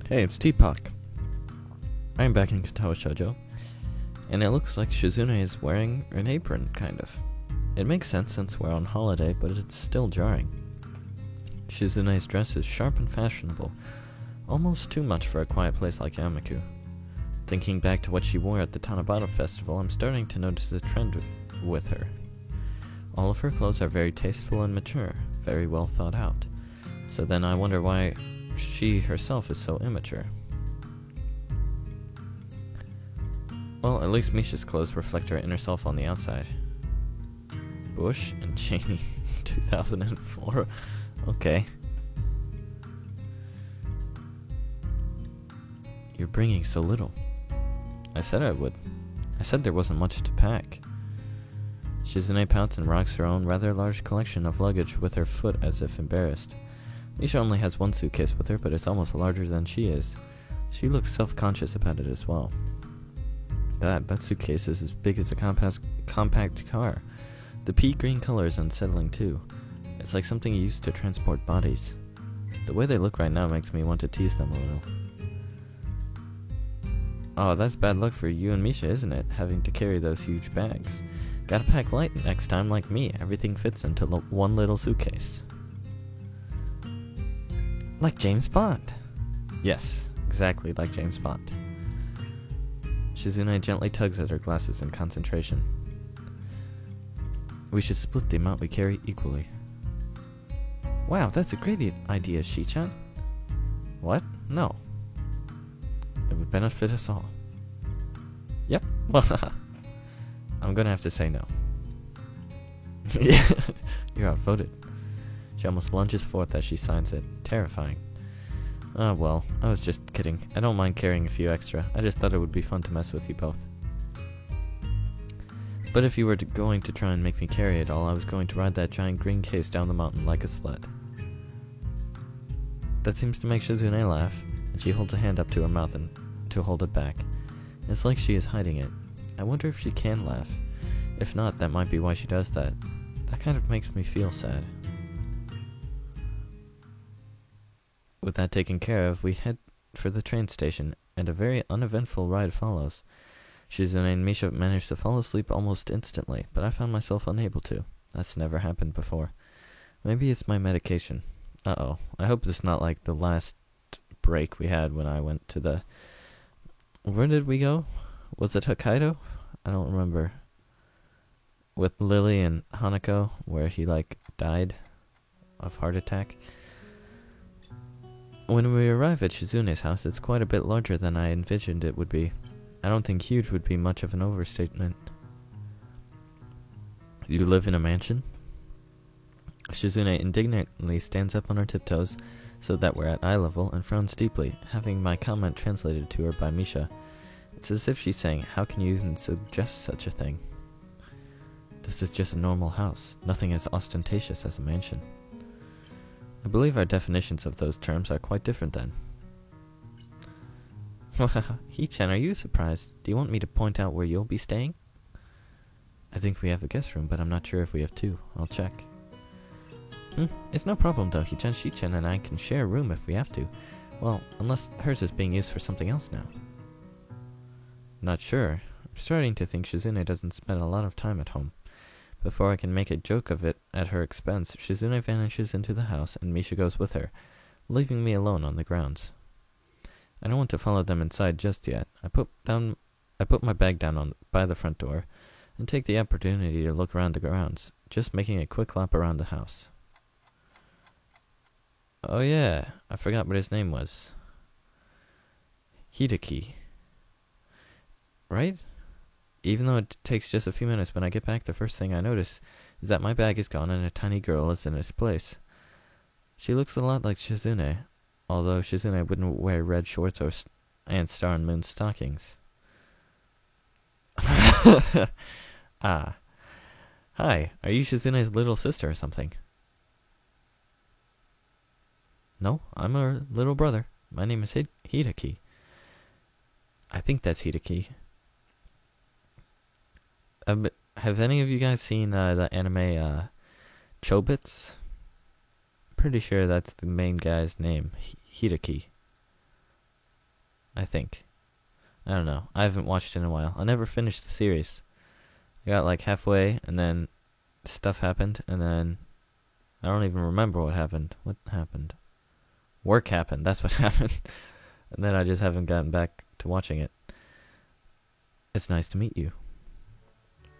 Hey, it's Teapot. I am back in Katawa Shoujo, and it looks like Shizune is wearing an apron, kind of. It makes sense since we're on holiday, but it's still jarring. Shizune's dress is sharp and fashionable, almost too much for a quiet place like Yamaku. Thinking back to what she wore at the Tanabata festival, I'm starting to notice a trend with her. All of her clothes are very tasteful and mature, very well thought out. So then I wonder why she herself is so immature. Well, at least Misha's clothes reflect her inner self on the outside. Bush and Cheney, 2004. Okay. You're bringing so little. I said I would. I said there wasn't much to pack. Shizune pouts and rocks her own rather large collection of luggage with her foot as if embarrassed. Misha only has one suitcase with her, but it's almost larger than she is. She looks self-conscious about it as well. That suitcase is as big as a compact car. The pea green color is unsettling too. It's like something used to transport bodies. The way they look right now makes me want to tease them a little. Oh, that's bad luck for you and Misha, isn't it? Having to carry those huge bags. Gotta pack light next time like me. Everything fits into one little suitcase. Like James Bond. Yes, exactly like James Bond. Shizune gently tugs at her glasses in concentration. We should split the amount we carry equally. Wow, that's a great idea, Shi-chan. What? No. It would benefit us all. Yep. Well, I'm gonna have to say no. You're outvoted. She almost lunges forth as she signs it. Terrifying. Oh well, I was just kidding. I don't mind carrying a few extra. I just thought it would be fun to mess with you both. But if you were going to try and make me carry it all, I was going to ride that giant green case down the mountain like a sled. That seems to make Shizune laugh, and she holds a hand up to her mouth and to hold it back. It's like she is hiding it. I wonder if she can laugh. If not, that might be why she does that. That kind of makes me feel sad. With that taken care of, we head for the train station, and a very uneventful ride follows. Shizune and Misha managed to fall asleep almost instantly, but I found myself unable to. That's never happened before. Maybe it's my medication. Uh-oh. I hope it's not like the last break we had when I went to the... Where did we go? Was it Hokkaido? I don't remember. With Lily and Hanako, where he, died of heart attack. When we arrive at Shizune's house, it's quite a bit larger than I envisioned it would be. I don't think huge would be much of an overstatement. You live in a mansion? Shizune indignantly stands up on her tiptoes so that we're at eye level and frowns deeply, having my comment translated to her by Misha. It's as if she's saying, how can you even suggest such a thing? This is just a normal house, nothing as ostentatious as a mansion. I believe our definitions of those terms are quite different then. Hee-chan, are you surprised? Do you want me to point out where you'll be staying? I think we have a guest room, but I'm not sure if we have two. I'll check. It's no problem though. Hee-chan, Shi-chan, and I can share a room if we have to. Well, unless hers is being used for something else now. Not sure. I'm starting to think Shizune doesn't spend a lot of time at home. Before I can make a joke of it at her expense, Shizune vanishes into the house and Misha goes with her, leaving me alone on the grounds. I don't want to follow them inside just yet. I put my bag down by the front door and take the opportunity to look around the grounds, just making a quick lap around the house. Oh yeah, I forgot what his name was. Hideki. Right? Even though it takes just a few minutes, when I get back, the first thing I notice is that my bag is gone and a tiny girl is in its place. She looks a lot like Shizune, although Shizune wouldn't wear red shorts and Star and Moon stockings. Ah. Hi, are you Shizune's little sister or something? No, I'm her little brother. My name is Hideki. I think that's Hideki. Have any of you guys seen the anime Chobits? Pretty sure that's the main guy's name, Hideki. I think. I don't know. I haven't watched it in a while. I never finished the series. I got like halfway, and then stuff happened, and then I don't even remember what happened. What happened? Work happened. That's what happened. And then I just haven't gotten back to watching it. It's nice to meet you.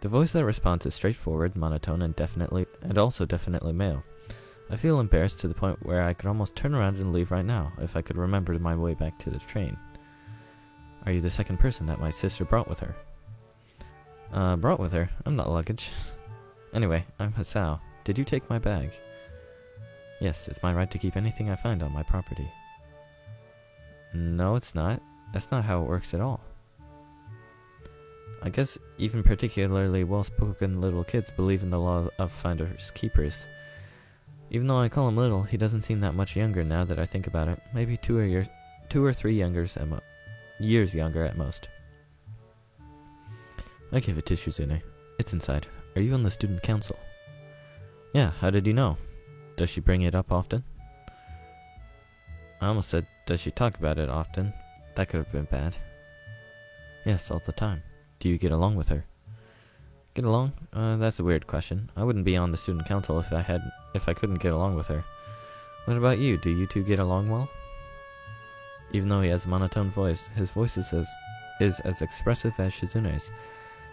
The voice that responds is straightforward, monotone, and also definitely male. I feel embarrassed to the point where I could almost turn around and leave right now if I could remember my way back to the train. Are you the second person that my sister brought with her? Brought with her? I'm not luggage. Anyway, I'm Hisao. Did you take my bag? Yes, it's my right to keep anything I find on my property. No, it's not. That's not how it works at all. I guess even particularly well-spoken little kids believe in the law of finders keepers. Even though I call him little, he doesn't seem that much younger now that I think about it. Maybe 2 or 3 years younger at most. I gave it to Shizune. It's inside. Are you on the student council? Yeah, how did you know? Does she bring it up often? I almost said, does she talk about it often? That could have been bad. Yes, all the time. Do you get along with her? Get along? That's a weird question. I wouldn't be on the student council if I couldn't get along with her. What about you? Do you two get along well? Even though he has a monotone voice, his voice is as expressive as Shizune's,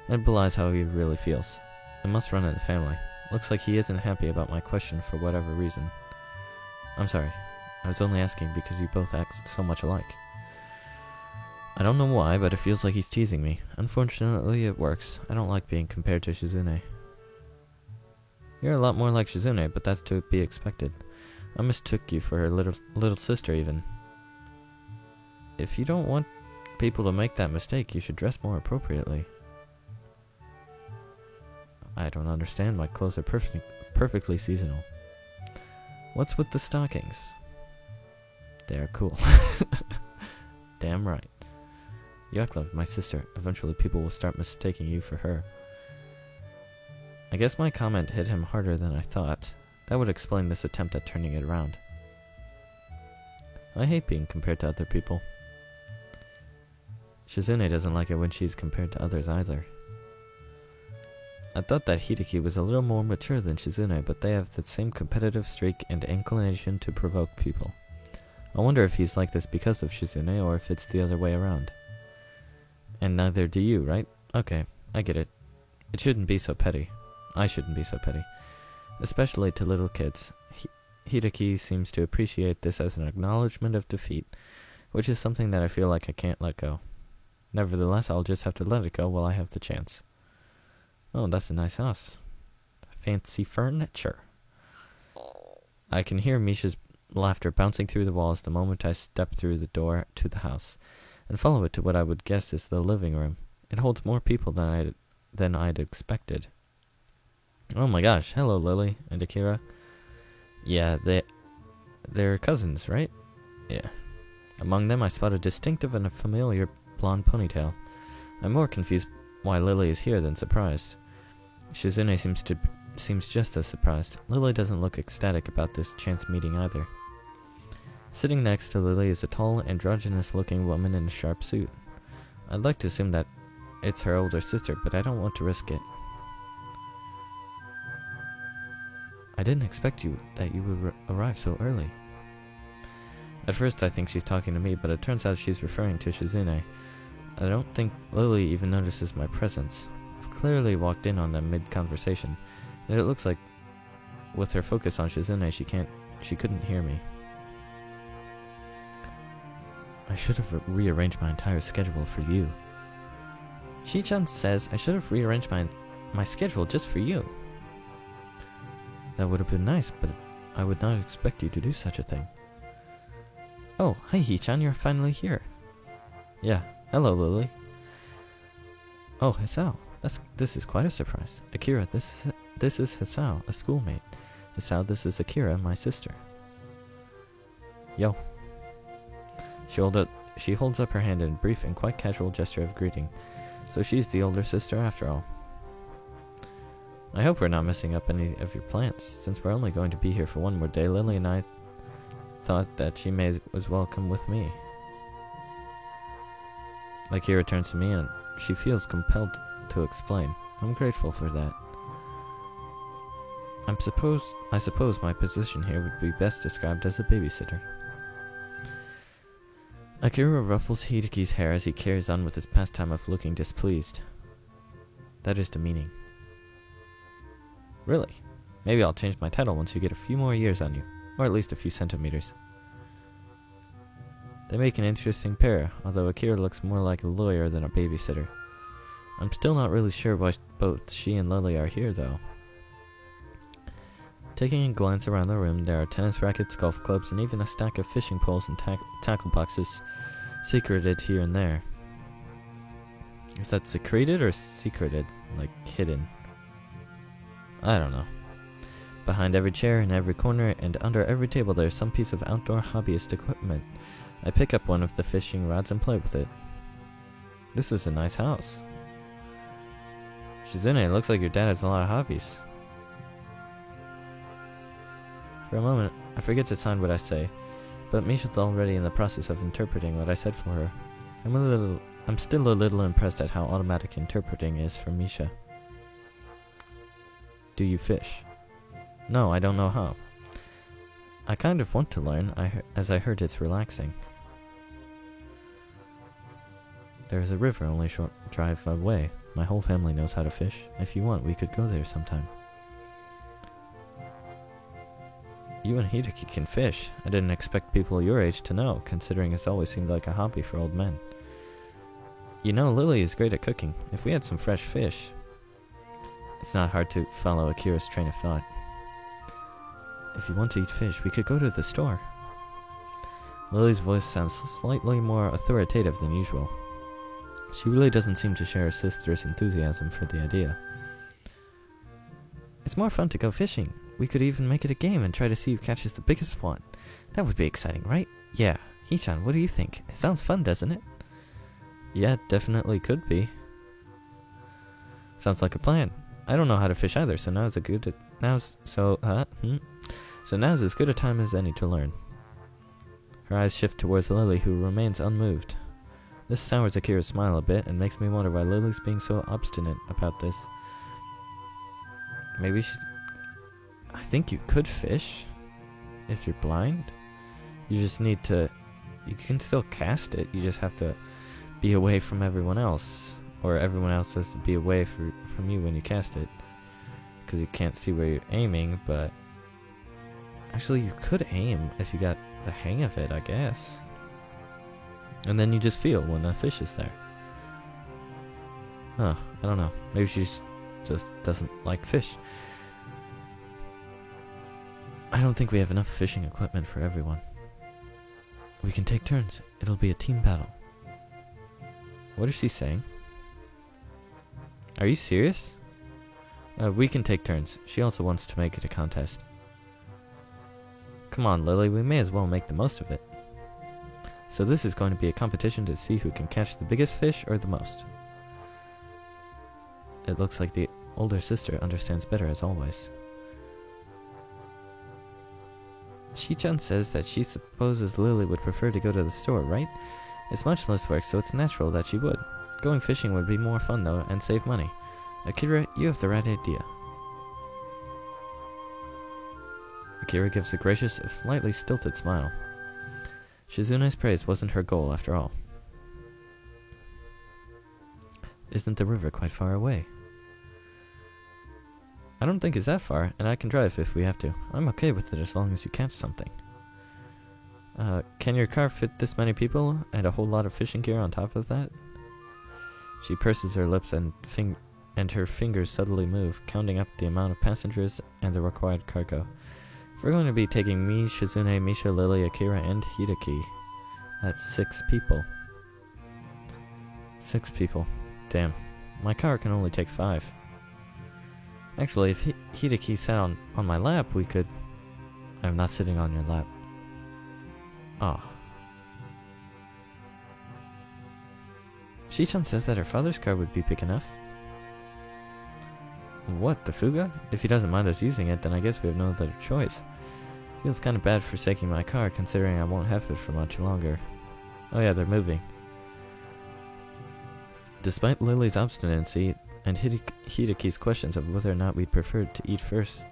and belies how he really feels. It must run in the family. Looks like he isn't happy about my question for whatever reason. I'm sorry. I was only asking because you both act so much alike. I don't know why, but it feels like he's teasing me. Unfortunately, it works. I don't like being compared to Shizune. You're a lot more like Shizune, but that's to be expected. I mistook you for her little sister, even. If you don't want people to make that mistake, you should dress more appropriately. I don't understand. My clothes are perfectly seasonal. What's with the stockings? They're cool. Damn right. Yaklov, my sister. Eventually people will start mistaking you for her. I guess my comment hit him harder than I thought. That would explain this attempt at turning it around. I hate being compared to other people. Shizune doesn't like it when she's compared to others either. I thought that Hideki was a little more mature than Shizune, but they have the same competitive streak and inclination to provoke people. I wonder if he's like this because of Shizune, or if it's the other way around. And neither do you, right? Okay, I get it. It shouldn't be so petty. I shouldn't be so petty. Especially to little kids. Hideki seems to appreciate this as an acknowledgement of defeat, which is something that I feel like I can't let go. Nevertheless, I'll just have to let it go while I have the chance. Oh, that's a nice house. Fancy furniture. I can hear Misha's laughter bouncing through the walls the moment I step through the door to the house, and follow it to what I would guess is the living room. It holds more people than I'd expected. Oh my gosh, hello Lily and Akira. Yeah, they're cousins, right? Yeah. Among them I spot a distinctive and a familiar blonde ponytail. I'm more confused why Lily is here than surprised. Shizune seems just as surprised. Lily doesn't look ecstatic about this chance meeting either. Sitting next to Lily is a tall, androgynous-looking woman in a sharp suit. I'd like to assume that it's her older sister, but I don't want to risk it. I didn't expect that you would arrive so early. At first I think she's talking to me, but it turns out she's referring to Shizune. I don't think Lily even notices my presence. I've clearly walked in on them mid-conversation, and it looks like with her focus on Shizune, she couldn't hear me. I should have rearranged my entire schedule for you. Shi-chan says I should have rearranged my schedule just for you. That would have been nice, but I would not expect you to do such a thing. Oh, hi Hi-chan, you're finally here. Yeah, hello Lily. Oh, Hisao. This is quite a surprise. Akira, this is Hisao, a schoolmate. Hisao, this is Akira, my sister. Yo. She holds up her hand in a brief and quite casual gesture of greeting. So she's the older sister after all. I hope we're not messing up any of your plans. Since we're only going to be here for one more day, Lily and I thought that she may as well come with me. Akira turns to me and she feels compelled to explain. I'm grateful for that. I suppose my position here would be best described as a babysitter. Akira ruffles Hideki's hair as he carries on with his pastime of looking displeased. That is demeaning. Really? Maybe I'll change my title once you get a few more years on you, or at least a few centimeters. They make an interesting pair, although Akira looks more like a lawyer than a babysitter. I'm still not really sure why both she and Lily are here, though. Taking a glance around the room, there are tennis rackets, golf clubs, and even a stack of fishing poles and tackle boxes secreted here and there. Is that secreted or secreted? Like, hidden? I don't know. Behind every chair, in every corner, and under every table there's some piece of outdoor hobbyist equipment. I pick up one of the fishing rods and play with it. This is a nice house. Shizune, it looks like your dad has a lot of hobbies. For a moment, I forget to sign what I say, but Misha's already in the process of interpreting what I said for her. I'm still a little impressed at how automatic interpreting is for Misha. Do you fish? No, I don't know how. I kind of want to learn, as I heard it's relaxing. There is a river only a short drive away. My whole family knows how to fish. If you want, we could go there sometime. You and Hideki can fish. I didn't expect people your age to know, considering it's always seemed like a hobby for old men. You know, Lily is great at cooking. If we had some fresh fish... It's not hard to follow Akira's train of thought. If you want to eat fish, we could go to the store. Lily's voice sounds slightly more authoritative than usual. She really doesn't seem to share her sister's enthusiasm for the idea. It's more fun to go fishing. We could even make it a game and try to see who catches the biggest one. That would be exciting, right? Yeah. Hichan, what do you think? It sounds fun, doesn't it? Yeah, it definitely could be. Sounds like a plan. I don't know how to fish either, so now's as good a time as any to learn. Her eyes shift towards Lily, who remains unmoved. This sours Akira's smile a bit and makes me wonder why Lily's being so obstinate about this. Maybe she... I think you could fish. If you're blind. You just need to... You can still cast it, you just have to be away from everyone else. Or everyone else has to be away from you when you cast it. Because you can't see where you're aiming, but... Actually, you could aim if you got the hang of it, I guess. And then you just feel when a fish is there. Huh, I don't know. Maybe she just doesn't like fish. I don't think we have enough fishing equipment for everyone. We can take turns. It'll be a team battle. What is she saying? Are you serious? We can take turns. She also wants to make it a contest. Come on, Lily, we may as well make the most of it. So this is going to be a competition to see who can catch the biggest fish or the most. It looks like the older sister understands better as always. Shi-chan says that she supposes Lily would prefer to go to the store, right? It's much less work, so it's natural that she would. Going fishing would be more fun though, and save money. Akira, you have the right idea. Akira gives a gracious, if slightly stilted smile. Shizune's praise wasn't her goal after all. Isn't the river quite far away? I don't think it's that far, and I can drive if we have to. I'm okay with it as long as you catch something. Can your car fit this many people, and a whole lot of fishing gear on top of that? She purses her lips and her fingers subtly move, counting up the amount of passengers and the required cargo. We're going to be taking me, Shizune, Misha, Lily, Akira, and Hideki. That's 6 people. 6 people. Damn. My car can only take 5. Actually, if Hideki sat on my lap, we could... I'm not sitting on your lap. Ah. Shi-chan says that her father's car would be big enough. What, the Fuga? If he doesn't mind us using it, then I guess we have no other choice. Feels kind of bad forsaking my car, considering I won't have it for much longer. Oh yeah, they're moving. Despite Lily's obstinacy and Hideki's questions of whether or not we'd prefer to eat first,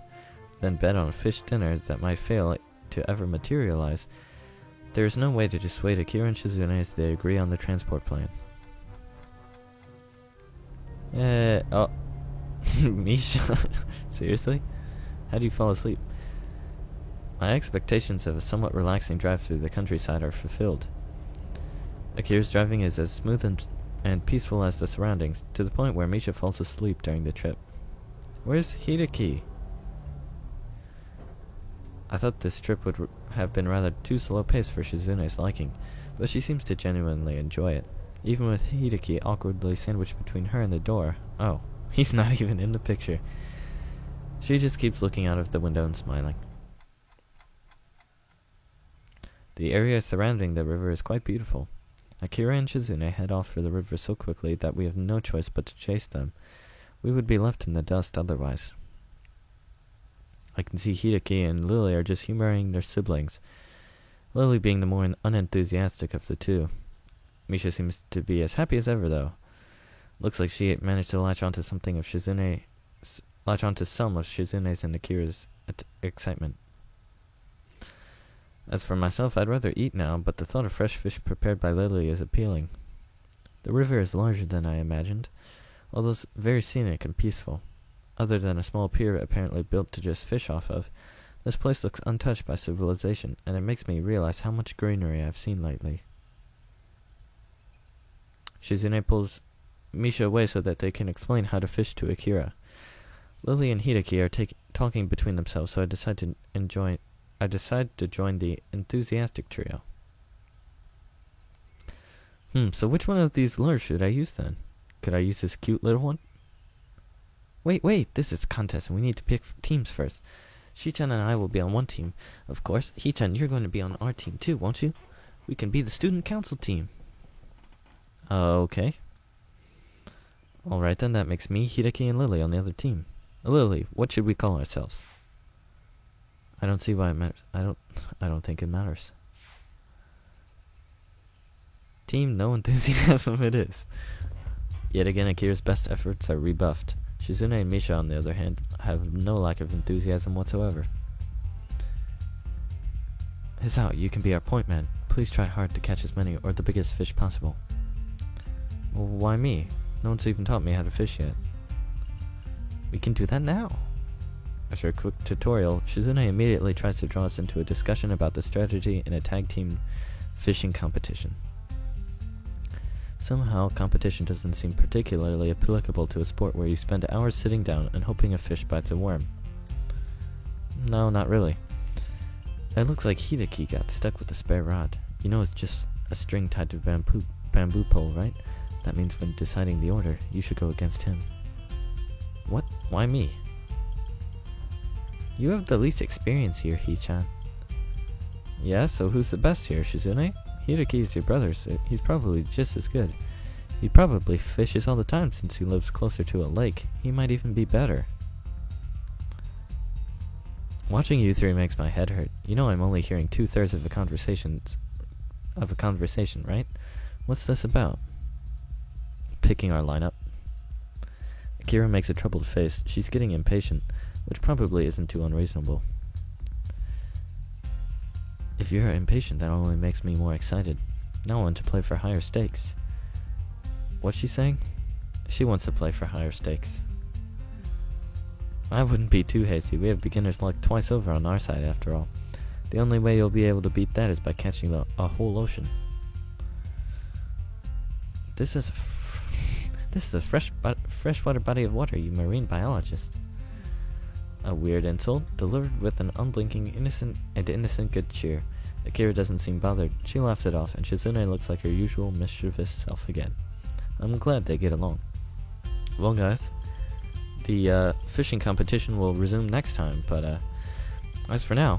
then bet on a fish dinner that might fail to ever materialize, there is no way to dissuade Akira and Shizune as they agree on the transport plan. Misha, seriously? How do you fall asleep? My expectations of a somewhat relaxing drive through the countryside are fulfilled. Akira's driving is as smooth and peaceful as the surroundings, to the point where Misha falls asleep during the trip. Where's Hideki? I thought this trip would have been rather too slow-paced for Shizune's liking, but she seems to genuinely enjoy it, even with Hideki awkwardly sandwiched between her and the door. Oh, he's not even in the picture. She just keeps looking out of the window and smiling. The area surrounding the river is quite beautiful. Akira and Shizune head off for the river so quickly that we have no choice but to chase them. We would be left in the dust otherwise. I can see Hideki and Lily are just humoring their siblings, Lily being the more unenthusiastic of the two. Misha seems to be as happy as ever, though. Looks like she managed to latch onto some of Shizune's and Akira's excitement. As for myself, I'd rather eat now, but the thought of fresh fish prepared by Lily is appealing. The river is larger than I imagined, although very scenic and peaceful. Other than a small pier apparently built to just fish off of, this place looks untouched by civilization, and it makes me realize how much greenery I've seen lately. Shizune pulls Misha away so that they can explain how to fish to Akira. Lily and Hideki are talking between themselves, so I decide to join the enthusiastic trio. So which one of these lures should I use then? Could I use this cute little one? Wait, this is a contest and we need to pick teams first. Shi-chan and I will be on one team, of course. Hee-chan, you're going to be on our team too, won't you? We can be the student council team. Okay. Alright then, that makes me, Hideki, and Lily on the other team. Lily, what should we call ourselves? I don't see why it matters. I don't think it matters. Team no enthusiasm it is. Yet again, Akira's best efforts are rebuffed. Shizune and Misha, on the other hand, have no lack of enthusiasm whatsoever. Hisao, you can be our point man. Please try hard to catch as many or the biggest fish possible. Well, why me? No one's even taught me how to fish yet. We can do that now. After a quick tutorial, Shizune immediately tries to draw us into a discussion about the strategy in a tag team fishing competition. Somehow, competition doesn't seem particularly applicable to a sport where you spend hours sitting down and hoping a fish bites a worm. No, not really. It looks like Hideki got stuck with the spare rod. You know it's just a string tied to a bamboo pole, right? That means when deciding the order, you should go against him. What? Why me? You have the least experience here, Hee-chan. Yeah, so who's the best here, Shizune? Hideki is your brother, so he's probably just as good. He probably fishes all the time since he lives closer to a lake. He might even be better. Watching you three makes my head hurt. You know I'm only hearing 2/3 of a conversation, right? What's this about? Picking our lineup. Akira makes a troubled face. She's getting impatient, which probably isn't too unreasonable. If you're impatient, that only makes me more excited. Now I want to play for higher stakes. What's she saying? She wants to play for higher stakes. I wouldn't be too hasty. We have beginner's luck twice over on our side, after all. The only way you'll be able to beat that is by catching a whole ocean. This is a freshwater body of water, you marine biologist. A weird insult, delivered with an unblinking, innocent good cheer. Akira doesn't seem bothered. She laughs it off, and Shizune looks like her usual mischievous self again. I'm glad they get along. Well, guys, the fishing competition will resume next time, but as for now,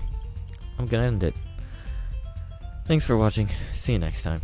I'm gonna end it. Thanks for watching. See you next time.